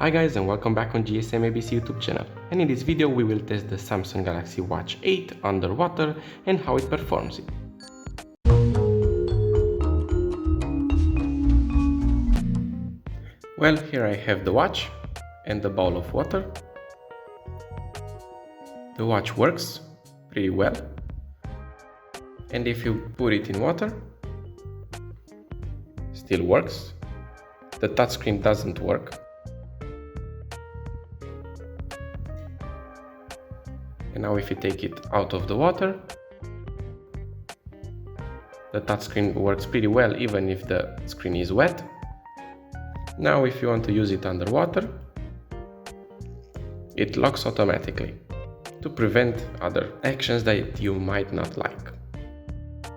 Hi guys, and welcome back on GSM-ABC YouTube channel, and in this video we will test the Samsung Galaxy Watch 8 underwater and how it performs it. Well, here I have the watch and the bowl of water. The watch works pretty well, and if you put it in water, still works. The touchscreen doesn't work. And now if you take it out of the water, the touchscreen works pretty well even if the screen is wet. Now if you want to use it underwater, it locks automatically to prevent other actions that you might not like.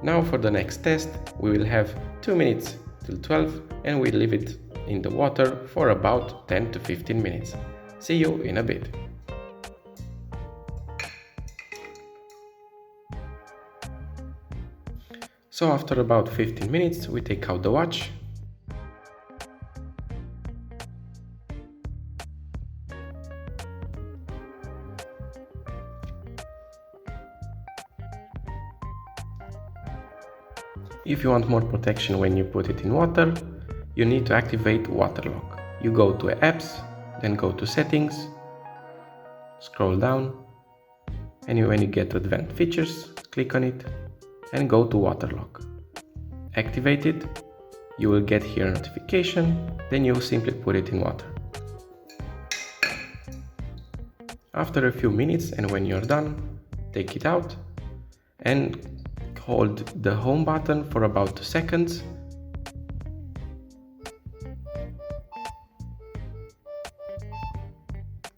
Now for the next test, we will have 2 minutes till 12 and we'll leave it in the water for about 10 to 15 minutes. See you in a bit. So after about 15 minutes, we take out the watch. If you want more protection when you put it in water, you need to activate water lock. You go to apps, then go to settings, scroll down, and when you get to advanced features, click on it and go to water lock. Activate it, you will get here a notification, then you simply put it in water. After a few minutes and when you're done, take it out and hold the home button for about 2 seconds.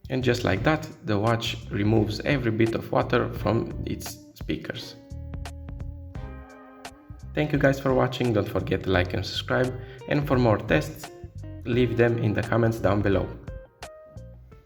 And just like that, the watch removes every bit of water from its speakers. Thank you guys for watching, don't forget to like and subscribe, and for more tests, leave them in the comments down below.